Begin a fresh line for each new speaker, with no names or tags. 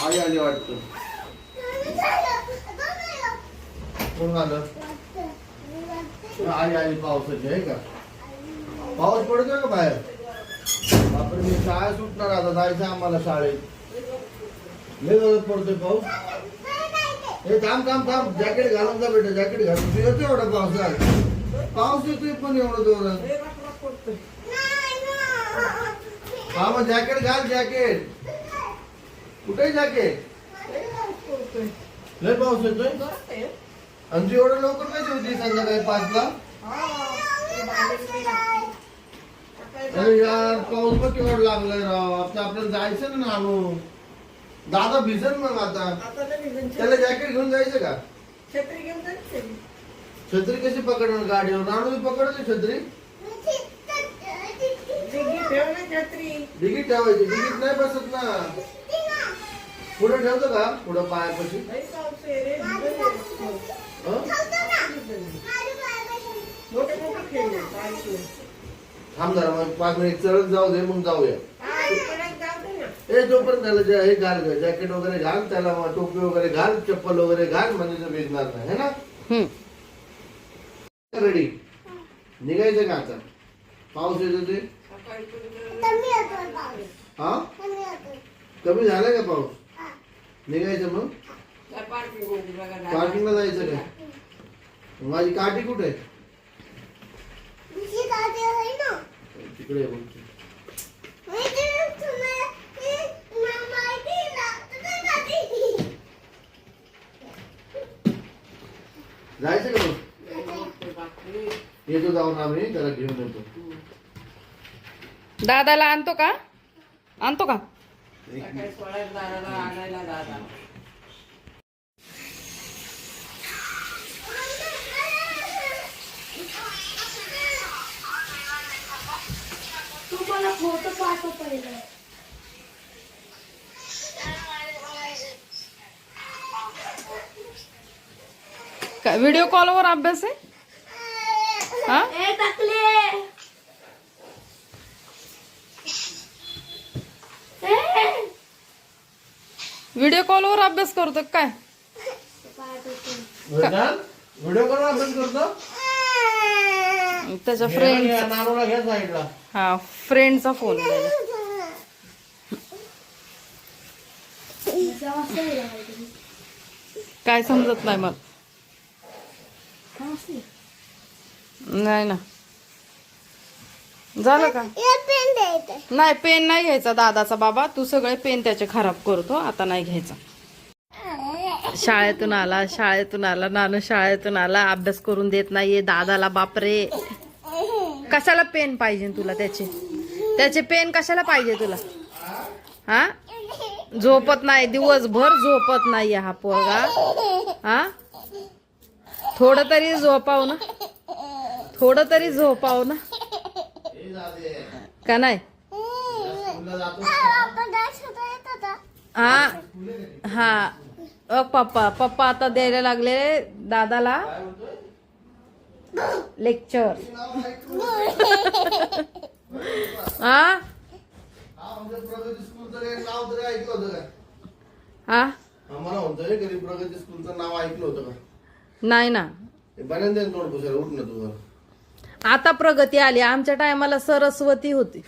आई आली वाटतं. कोण आलं? आई आली पावसाची आहे का? पाऊस पडतोय का बाहेर? बापरे, मी शाळा सुटणार आता, जायचं आम्हाला शाळेत. लय जोरात पडतोय पाऊस. हे थांब थांब थांब, जॅकेट घालून जा बेटा, जॅकेट घालून. तू येतो एवढा पावसात? पाऊस येतोय पण एवढं जोरात. हा मग जॅकेट घाल, जॅकेट. कुठे जॅकेट? लय पाऊस येतोय. आणि तू एवढं लवकर कशी होती संध्याकाळी 5 ला? अरे यार, पाऊस पण केवढ लागलाय राव. आता आपल्याला जायचं ना आणू. दादा भिजन मग आता. त्याला जॅकेट घेऊन जायचं का?
छत्री घेऊन जायचं.
छत्री कशी पकडणार गाडीवर? आणू पकडते छत्री. डिगीत ठेवायची. डिगीत नाही बसत ना. पुढे ठेवतो का? पुढं पायापाशी. थांब जरा, मग 5 मिनिट चढत जाऊ दे, मग जाऊया. जोपर्यंत त्याला हे घाल, जॅकेट वगैरे घाल, त्याला टोपी वगैरे घाल, चप्पल वगैरे घाल, म्हणजे भिजणार नाही, है ना? रेडी निघायचं का आता? पाऊस येतो ते. हा, कमी झालाय का पाऊस? निघायचं मग. पार्किंगला जायचं का? माझी काठी कुठे आहे? तिकडे जायचं का मग? येतो जाऊन आम्ही, त्याला घेऊन येतो.
दादाला आणतो का? आणतो का?
तुम्हाला फोटो पाठव पहिला.
व्हिडिओ कॉलवर अभ्यास आहे? हा, व्हिडिओ कॉलवर अभ्यास करतो काय?
व्हिडिओ कॉल अभ्यास करतो.
त्याच्या फ्रेंड,
घ्या साईडला.
हा, फ्रेंडचा फोन. काय समजत नाही मला. नाही ना. झालं का? नाही, पेन नाही घ्यायचा दादाचा. बाबा तू सगळे पेन त्याचे खराब करतो, आता नाही घ्यायचा. शाळेतून आला नानू, शाळेतून आला, अभ्यास करून देत नाहीये दादाला. बापरे, कशाला पेन पाहिजे तुला? त्याचे पेन कशाला पाहिजे तुला? हा, झोपत नाही, दिवसभर झोपत नाहीये हा पोरगा. हा, थोडं तरी झोपाव ना, थोडं तरी झोपाव ना, का नाही? हा हा, पप्पा आता द्यायला लागले दादाला लेक्चर. हा हा,
मला म्हणतोय कधी प्रगती स्कूलचं नाव ऐकलं होतं का?
नाही ना.
बऱ्याच तोंड पुसायला उठ ना तुझं.
आता प्रगती आली, आमच्या टायमाला सरस्वती होती.